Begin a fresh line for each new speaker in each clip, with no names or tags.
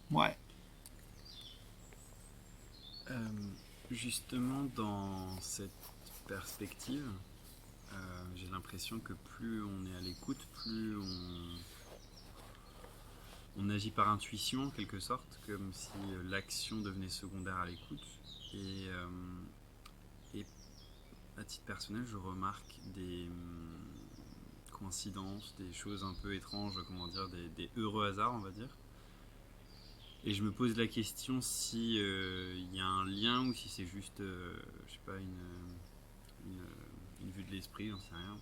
Ouais.
Justement, dans cette perspective, j'ai l'impression que plus on est à l'écoute, plus on agit par intuition, en quelque sorte, comme si l'action devenait secondaire à l'écoute. Et à titre personnel, je remarque des coïncidences, des choses un peu étranges, comment dire, des heureux hasards, on va dire. Et je me pose la question si y a un lien ou si c'est juste, je sais pas, une vue de l'esprit, j'en sais rien.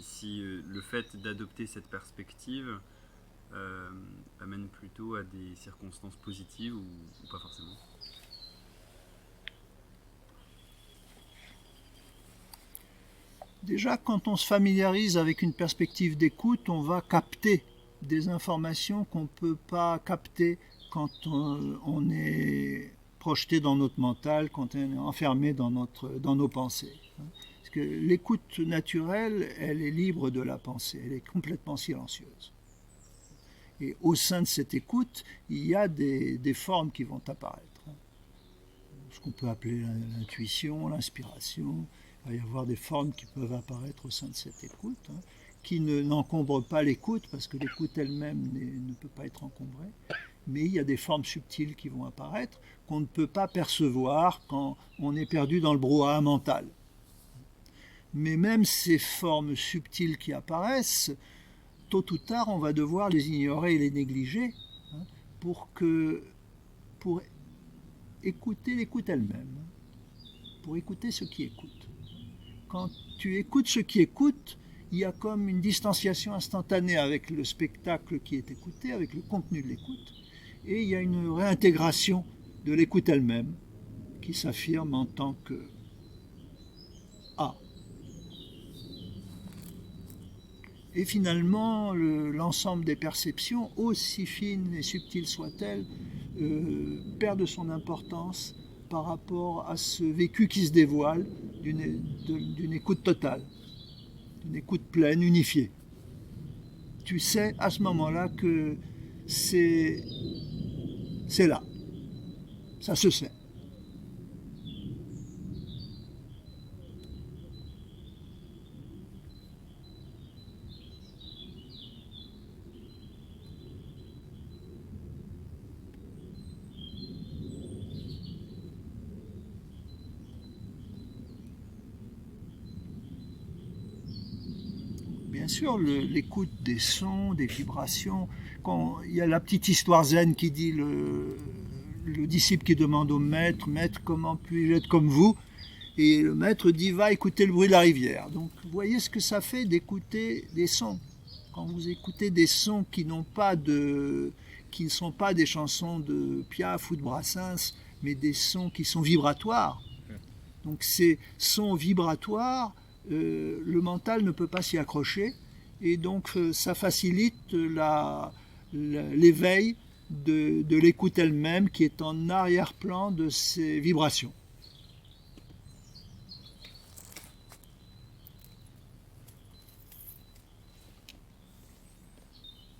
Si le fait d'adopter cette perspective amène plutôt à des circonstances positives ou pas forcément.
Déjà, quand on se familiarise avec une perspective d'écoute, on va capter des informations qu'on ne peut pas capter quand on est projeté dans notre mental, quand on est enfermé dans nos pensées. Parce que l'écoute naturelle, elle est libre de la pensée, elle est complètement silencieuse. Et au sein de cette écoute, il y a des formes qui vont apparaître. Ce qu'on peut appeler l'intuition, l'inspiration. Il va y avoir des formes qui peuvent apparaître au sein de cette écoute, qui n'encombrent pas l'écoute, parce que l'écoute elle-même ne peut pas être encombrée. Mais il y a des formes subtiles qui vont apparaître, qu'on ne peut pas percevoir quand on est perdu dans le brouhaha mental. Mais même ces formes subtiles qui apparaissent, tôt ou tard, on va devoir les ignorer et les négliger pour écouter l'écoute elle-même, pour écouter ce qui écoute. Quand tu écoutes ce qui écoute, il y a comme une distanciation instantanée avec le spectacle qui est écouté, avec le contenu de l'écoute, et il y a une réintégration de l'écoute elle-même qui s'affirme en tant que A. Et finalement, l'ensemble des perceptions, aussi fines et subtiles soient-elles, perdent son importance par rapport à ce vécu qui se dévoile d'une écoute totale, d'une écoute pleine, unifiée. Tu sais à ce moment-là que c'est là, ça se sait. Bien sûr, l'écoute des sons, des vibrations. Quand il y a la petite histoire zen qui dit le disciple qui demande au maître, maître, comment puis-je être comme vous? Et le maître dit, va écouter le bruit de la rivière. Donc, vous voyez ce que ça fait d'écouter des sons. Quand vous écoutez des sons qui ne sont pas des chansons de Piaf ou de Brassens, mais des sons qui sont vibratoires. Donc, ces sons vibratoires, le mental ne peut pas s'y accrocher, et donc ça facilite l'éveil de l'écoute elle-même qui est en arrière-plan de ces vibrations.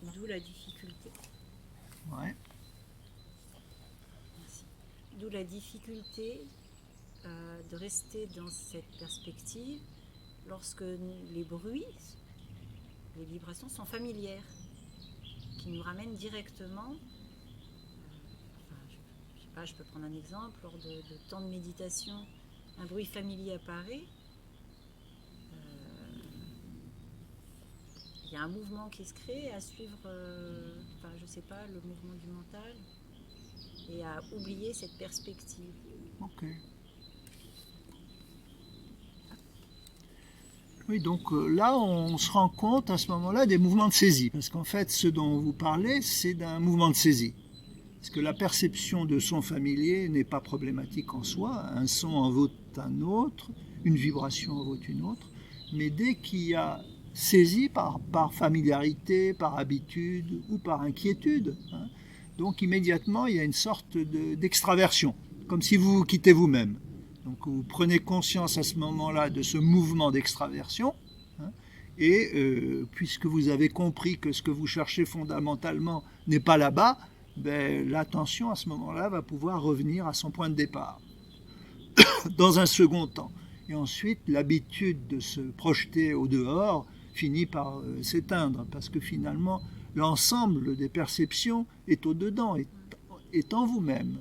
D'où la difficulté.
Ouais.
Merci. D'où la difficulté de rester dans cette perspective lorsque les bruits, les vibrations sont familières, qui nous ramènent directement. Je sais pas, je peux prendre un exemple, lors de temps de méditation, un bruit familier apparaît. Il y a un mouvement qui se crée à suivre, je sais pas, le mouvement du mental et à oublier cette perspective.
Ok. Oui, donc là, on se rend compte à ce moment-là des mouvements de saisie, parce qu'en fait, ce dont vous parlez, c'est d'un mouvement de saisie. Parce que la perception de son familier n'est pas problématique en soi, un son en vaut un autre, une vibration en vaut une autre, mais dès qu'il y a saisie par familiarité, par habitude ou par inquiétude, donc immédiatement, il y a une sorte d'extraversion, comme si vous vous quittez vous-même. Donc vous prenez conscience à ce moment-là de ce mouvement d'extraversion Et puisque vous avez compris que ce que vous cherchez fondamentalement n'est pas là-bas, ben, l'attention à ce moment-là va pouvoir revenir à son point de départ, dans un second temps. Et ensuite, l'habitude de se projeter au dehors finit par s'éteindre, parce que finalement, l'ensemble des perceptions est au-dedans, est en vous-même.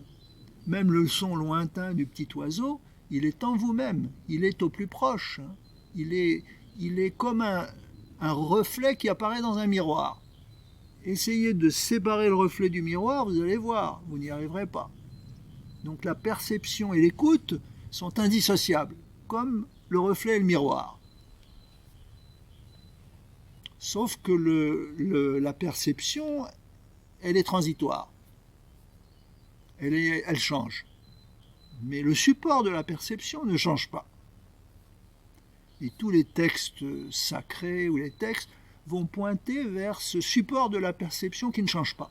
Même le son lointain du petit oiseau, il est en vous-même, il est au plus proche. Il est comme un reflet qui apparaît dans un miroir. Essayez de séparer le reflet du miroir, vous allez voir, vous n'y arriverez pas. Donc la perception et l'écoute sont indissociables, comme le reflet et le miroir. Sauf que la perception, elle est transitoire. Elle change. Mais le support de la perception ne change pas. Et tous les textes sacrés ou les textes vont pointer vers ce support de la perception qui ne change pas.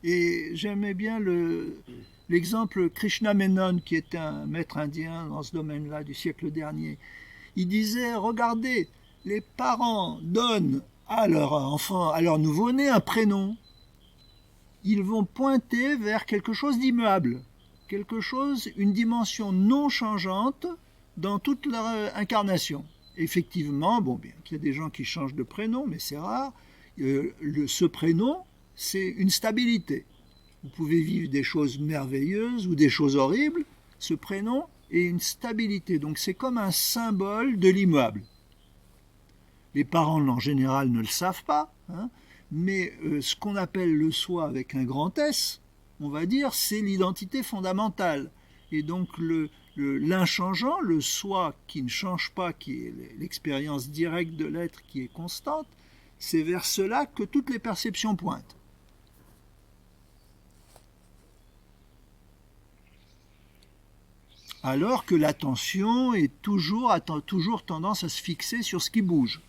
Et j'aimais bien l'exemple Krishna Menon, qui était un maître indien dans ce domaine-là du siècle dernier. Il disait, regardez, les parents donnent à leur enfant, à leur nouveau-né, un prénom. Ils vont pointer vers quelque chose d'immuable, quelque chose, une dimension non changeante dans toute leur incarnation. Effectivement, bon, bien qu'il y a des gens qui changent de prénom, mais c'est rare, ce prénom, c'est une stabilité. Vous pouvez vivre des choses merveilleuses ou des choses horribles, ce prénom est une stabilité. Donc c'est comme un symbole de l'immuable. Les parents, en général, ne le savent pas, hein, mais ce qu'on appelle le soi avec un grand S, on va dire, c'est l'identité fondamentale. Et donc l'inchangeant, le soi qui ne change pas, qui est l'expérience directe de l'être qui est constante, c'est vers cela que toutes les perceptions pointent. Alors que l'attention a toujours tendance à se fixer sur ce qui bouge.